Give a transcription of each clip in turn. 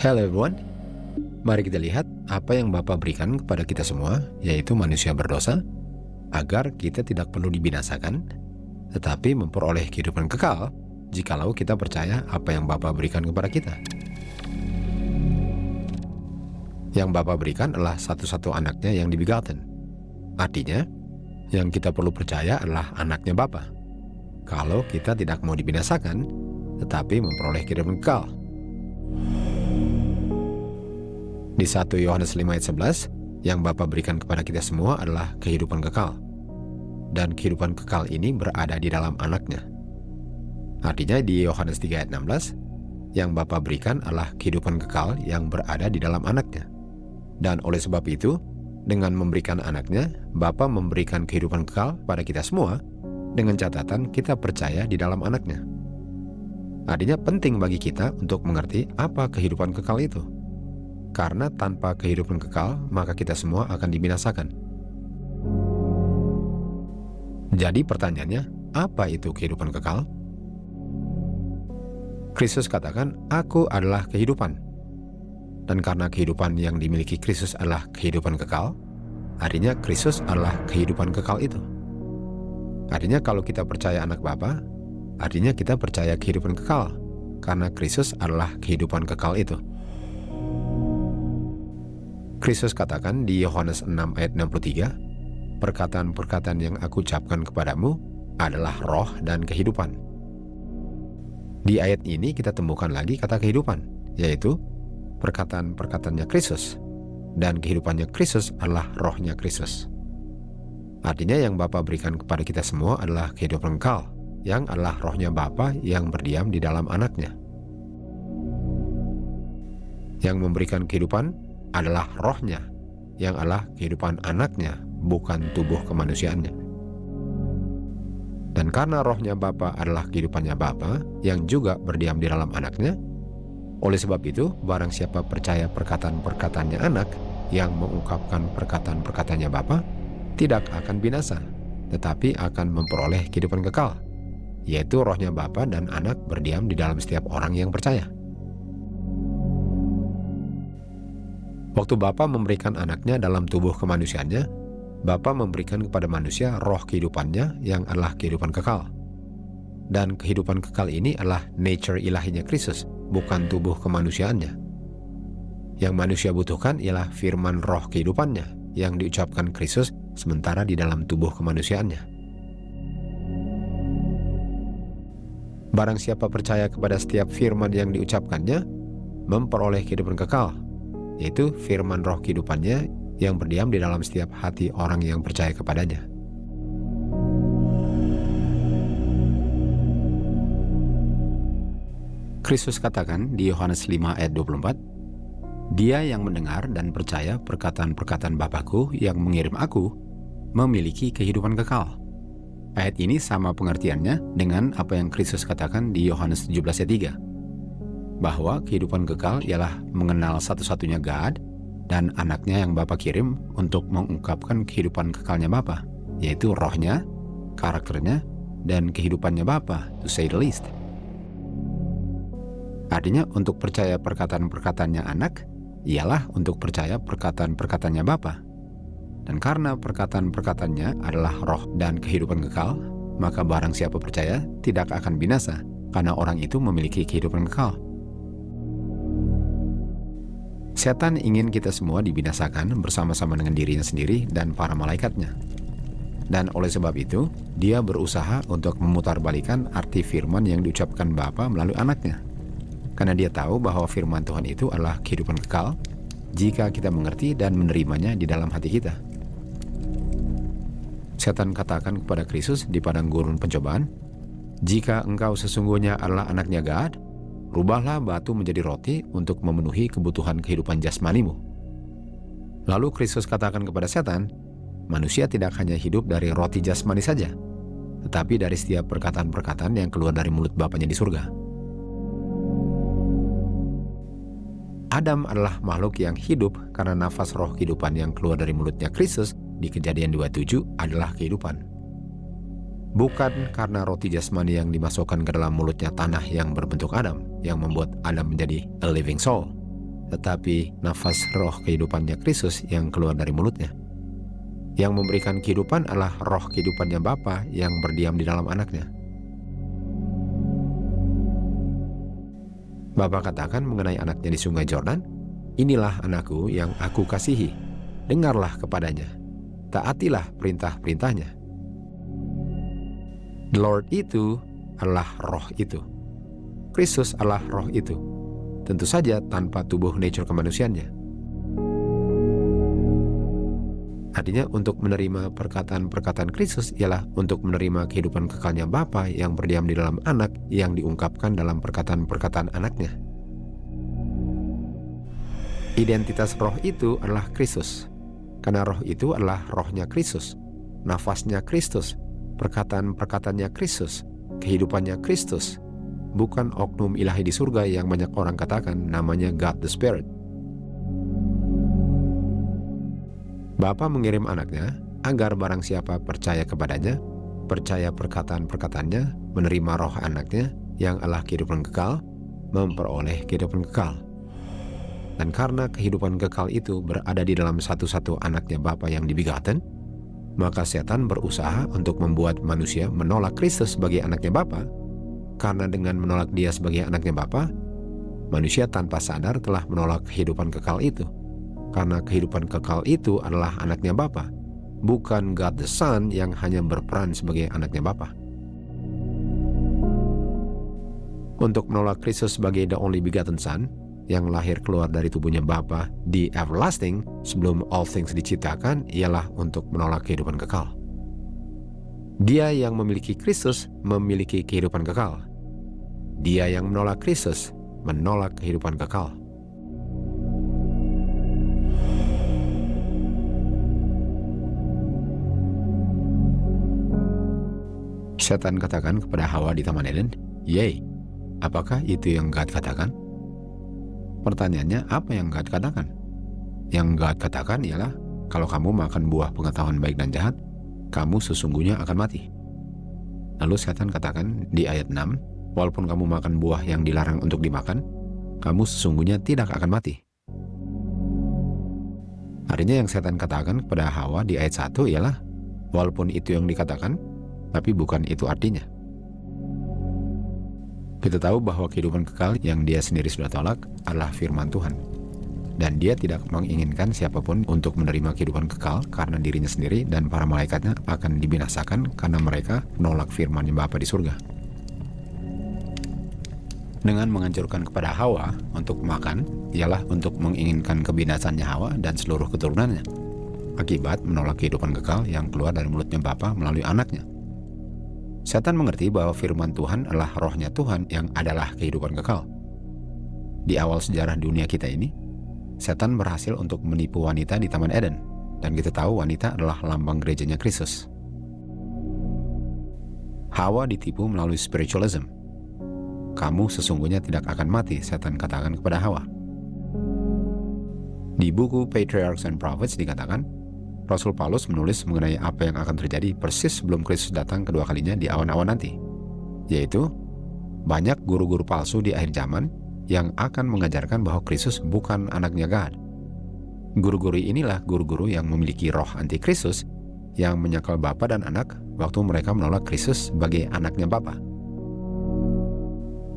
Hello everyone, mari kita lihat apa yang Bapa berikan kepada kita semua, yaitu manusia berdosa, agar kita tidak perlu dibinasakan, tetapi memperoleh kehidupan kekal, jikalau kita percaya apa yang Bapa berikan kepada kita. Yang Bapa berikan adalah satu-satu anaknya yang dibegotten. Artinya, yang kita perlu percaya adalah anaknya Bapa. Kalau kita tidak mau dibinasakan, tetapi memperoleh kehidupan kekal. Di 1 Yohanes 5 ayat 11, yang Bapa berikan kepada kita semua adalah kehidupan kekal. Dan kehidupan kekal ini berada di dalam anaknya. Artinya di Yohanes 3 ayat 16, yang Bapa berikan adalah kehidupan kekal yang berada di dalam anaknya. Dan oleh sebab itu, dengan memberikan anaknya, Bapa memberikan kehidupan kekal pada kita semua, dengan catatan kita percaya di dalam anaknya. Artinya penting bagi kita untuk mengerti apa kehidupan kekal itu. Karena tanpa kehidupan kekal, maka kita semua akan dibinasakan. Jadi pertanyaannya, apa itu kehidupan kekal? Kristus katakan, "Aku adalah kehidupan." Dan karena kehidupan yang dimiliki Kristus adalah kehidupan kekal, artinya Kristus adalah kehidupan kekal itu. Artinya kalau kita percaya anak Bapa, artinya kita percaya kehidupan kekal, karena Kristus adalah kehidupan kekal itu. Kristus katakan di Yohanes 6 ayat 63, "Perkataan-perkataan yang aku ucapkan kepadamu adalah roh dan kehidupan." Di ayat ini kita temukan lagi kata kehidupan, yaitu perkataan-perkataannya Kristus, dan kehidupannya Kristus adalah rohnya Kristus. Artinya yang Bapa berikan kepada kita semua adalah kehidupan kekal, yang adalah rohnya Bapa yang berdiam di dalam anaknya. Yang memberikan kehidupan adalah rohnya, yang adalah kehidupan anaknya, bukan tubuh kemanusiaannya. Dan karena rohnya Bapa adalah kehidupannya Bapa, yang juga berdiam di dalam anaknya, oleh sebab itu, barang siapa percaya perkataan-perkataannya anak, yang mengungkapkan perkataan-perkataannya Bapa, tidak akan binasa, tetapi akan memperoleh kehidupan kekal, yaitu rohnya Bapa dan anak berdiam di dalam setiap orang yang percaya. Waktu Bapa memberikan anaknya dalam tubuh kemanusiaannya, Bapa memberikan kepada manusia roh kehidupannya yang adalah kehidupan kekal. Dan kehidupan kekal ini adalah nature ilahinya Kristus, bukan tubuh kemanusiaannya. Yang manusia butuhkan ialah firman roh kehidupannya yang diucapkan Kristus sementara di dalam tubuh kemanusiaannya. Barang siapa percaya kepada setiap firman yang diucapkannya, memperoleh kehidupan kekal, yaitu firman roh kehidupannya yang berdiam di dalam setiap hati orang yang percaya kepadanya. Kristus katakan di Yohanes 5 ayat 24, "Dia yang mendengar dan percaya perkataan-perkataan Bapa-Ku yang mengirim Aku, memiliki kehidupan kekal." Ayat ini sama pengertiannya dengan apa yang Kristus katakan di Yohanes 17 ayat 3, bahwa kehidupan kekal ialah mengenal satu-satunya God dan anaknya yang Bapa kirim untuk mengungkapkan kehidupan kekalnya Bapa, yaitu rohnya, karakternya, dan kehidupannya Bapa, to say the least. Artinya untuk percaya perkataan-perkataannya anak, ialah untuk percaya perkataan-perkataannya Bapa. Dan karena perkataan-perkataannya adalah roh dan kehidupan kekal, maka barang siapa percaya tidak akan binasa, karena orang itu memiliki kehidupan kekal. Setan ingin kita semua dibinasakan bersama-sama dengan dirinya sendiri dan para malaikatnya. Dan oleh sebab itu, dia berusaha untuk memutarbalikkan arti firman yang diucapkan Bapa melalui anaknya. Karena dia tahu bahwa firman Tuhan itu adalah kehidupan kekal jika kita mengerti dan menerimanya di dalam hati kita. Setan katakan kepada Kristus di padang gurun pencobaan, "Jika engkau sesungguhnya adalah anaknya God, rubahlah batu menjadi roti untuk memenuhi kebutuhan kehidupan jasmanimu." Lalu Kristus katakan kepada setan, manusia tidak hanya hidup dari roti jasmani saja, tetapi dari setiap perkataan-perkataan yang keluar dari mulut Bapanya di surga. Adam adalah makhluk yang hidup karena nafas roh kehidupan yang keluar dari mulutnya Kristus di Kejadian 27 adalah kehidupan. Bukan karena roti jasmani yang dimasukkan ke dalam mulutnya tanah yang berbentuk Adam, yang membuat Adam menjadi a living soul. tetapi nafas roh kehidupannya Kristus yang keluar dari mulutnya. Yang memberikan kehidupan adalah roh kehidupannya Bapa yang berdiam di dalam anaknya. Bapa katakan mengenai anaknya di sungai Yordan, "Inilah anakku yang aku kasihi, dengarlah kepadanya, taatilah perintah-perintahnya." The Lord itu adalah roh itu. Kristus adalah roh itu. Tentu saja tanpa tubuh nature kemanusiaannya. Artinya untuk menerima perkataan-perkataan Kristus ialah untuk menerima kehidupan kekalnya Bapa yang berdiam di dalam anak yang diungkapkan dalam perkataan-perkataan anaknya. Identitas roh itu adalah Kristus. Karena roh itu adalah rohnya Kristus, nafasnya Kristus, perkataan-perkataannya Kristus, kehidupannya Kristus. Bukan oknum ilahi di surga yang banyak orang katakan namanya God the Spirit. Bapa mengirim anaknya agar barang siapa percaya kepadanya, percaya perkataan-perkataannya, menerima roh anaknya yang adalah kehidupan kekal, memperoleh kehidupan kekal. Dan karena kehidupan kekal itu berada di dalam satu-satu anaknya Bapa yang dibegotten, maka setan berusaha untuk membuat manusia menolak Kristus sebagai anaknya Bapa. Karena dengan menolak dia sebagai anaknya Bapa, manusia tanpa sadar telah menolak kehidupan kekal itu. Karena kehidupan kekal itu adalah anaknya Bapa, bukan God the Son yang hanya berperan sebagai anaknya Bapa. Untuk menolak Kristus sebagai the only begotten Son, yang lahir keluar dari tubuhnya Bapa di everlasting sebelum all things diciptakan, ialah untuk menolak kehidupan kekal. Dia yang memiliki Kristus memiliki kehidupan kekal. Dia yang menolak Kristus menolak kehidupan kekal. Setan katakan kepada Hawa di Taman Eden, "Yey, apakah itu yang God katakan?" Pertanyaannya, apa yang God katakan? Yang God katakan ialah, kalau kamu makan buah pengetahuan baik dan jahat, kamu sesungguhnya akan mati. Lalu setan katakan di ayat 6, walaupun kamu makan buah yang dilarang untuk dimakan, kamu sesungguhnya tidak akan mati. Artinya yang setan katakan kepada Hawa di ayat 1 ialah, walaupun itu yang dikatakan, tapi bukan itu artinya. Kita tahu bahwa kehidupan kekal yang dia sendiri sudah tolak adalah firman Tuhan. Dan dia tidak menginginkan siapapun untuk menerima kehidupan kekal karena dirinya sendiri dan para malaikatnya akan dibinasakan karena mereka menolak firman Bapa di surga. Dengan menganjurkan kepada Hawa untuk makan, ialah untuk menginginkan kebinasannya Hawa dan seluruh keturunannya, akibat menolak kehidupan kekal yang keluar dari mulutnya Bapa melalui anaknya. Setan mengerti bahwa firman Tuhan adalah rohnya Tuhan yang adalah kehidupan kekal. Di awal sejarah dunia kita ini, setan berhasil untuk menipu wanita di Taman Eden, dan kita tahu wanita adalah lambang gerejanya Kristus. Hawa ditipu melalui spiritualism. Kamu sesungguhnya tidak akan mati, setan katakan kepada Hawa. Di buku Patriarchs and Prophets dikatakan, Rasul Paulus menulis mengenai apa yang akan terjadi persis sebelum Kristus datang kedua kalinya di awan-awan nanti, yaitu banyak guru-guru palsu di akhir zaman yang akan mengajarkan bahwa Kristus bukan anaknya God. Guru-guru inilah guru-guru yang memiliki roh antikristus yang menyangkal Bapa dan Anak waktu mereka menolak Kristus sebagai anaknya Bapa.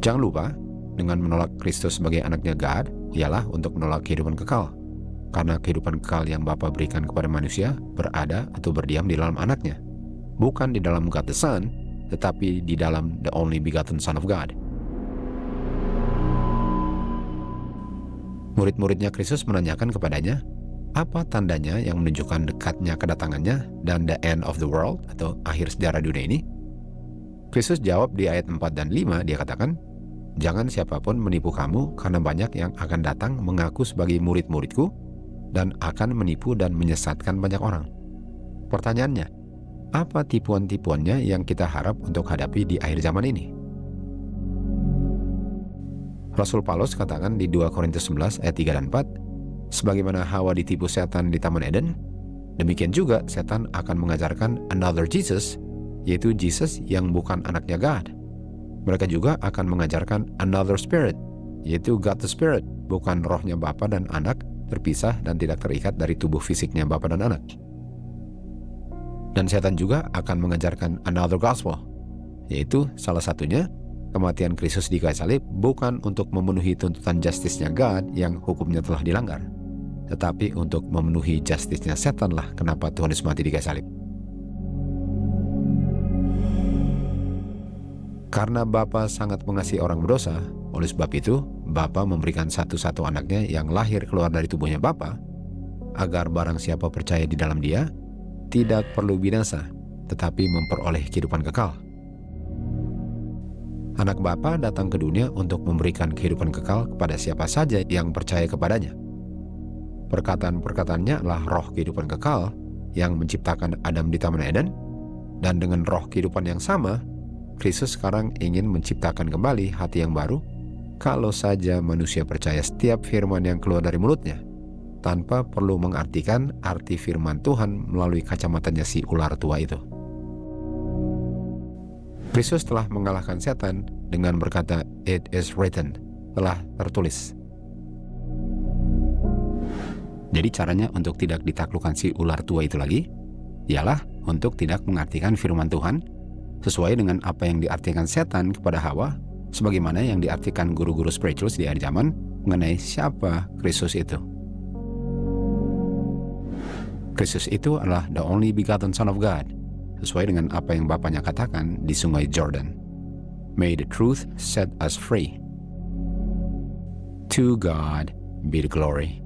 Jangan lupa, dengan menolak Kristus sebagai anaknya God ialah untuk menolak kehidupan kekal. Karena kehidupan kekal yang Bapa berikan kepada manusia berada atau berdiam di dalam anaknya. Bukan di dalam God the Son, tetapi di dalam the only begotten Son of God. Murid-muridnya Kristus menanyakan kepadanya, apa tandanya yang menunjukkan dekatnya kedatangannya dan the end of the world atau akhir sejarah dunia ini? Kristus jawab di ayat 4 dan 5, dia katakan, jangan siapapun menipu kamu karena banyak yang akan datang mengaku sebagai murid-muridku dan akan menipu dan menyesatkan banyak orang. Pertanyaannya, apa tipuan-tipuannya yang kita harap untuk hadapi di akhir zaman ini? Rasul Paulus katakan di 2 Korintus 11 ayat 3 dan 4, sebagaimana Hawa ditipu setan di Taman Eden, demikian juga setan akan mengajarkan another Jesus, yaitu Jesus yang bukan anaknya God. Mereka juga akan mengajarkan another spirit, yaitu God the Spirit, bukan rohnya Bapa dan Anak terpisah dan tidak terikat dari tubuh fisiknya Bapa dan Anak. Dan setan juga akan mengajarkan another gospel, yaitu salah satunya kematian Kristus di kayu salib bukan untuk memenuhi tuntutan justice-nya God yang hukumnya telah dilanggar, tetapi untuk memenuhi justice-nya setan lah kenapa Tuhan Yesus mati di kayu salib. Karena Bapa sangat mengasihi orang berdosa, oleh sebab itu Bapa memberikan satu-satu anaknya yang lahir keluar dari tubuhnya Bapa, agar barang siapa percaya di dalam Dia tidak perlu binasa, tetapi memperoleh kehidupan kekal. Anak Bapa datang ke dunia untuk memberikan kehidupan kekal kepada siapa saja yang percaya kepadanya. Perkataan-perkataannya adalah roh kehidupan kekal yang menciptakan Adam di Taman Eden, dan dengan roh kehidupan yang sama, Kristus sekarang ingin menciptakan kembali hati yang baru kalau saja manusia percaya setiap firman yang keluar dari mulutnya, tanpa perlu mengartikan arti firman Tuhan melalui kacamatanya si ular tua itu. Kristus telah mengalahkan setan dengan berkata, "It is written," telah tertulis. Jadi caranya untuk tidak ditaklukkan si ular tua itu lagi, ialah untuk tidak mengartikan firman Tuhan sesuai dengan apa yang diartikan setan kepada Hawa, sebagaimana yang diartikan guru-guru spiritual di akhir zaman mengenai siapa Kristus itu. Kristus itu adalah the only begotten Son of God, sesuai dengan apa yang Bapaknya katakan di sungai Jordan. May the truth set us free. To God be the glory.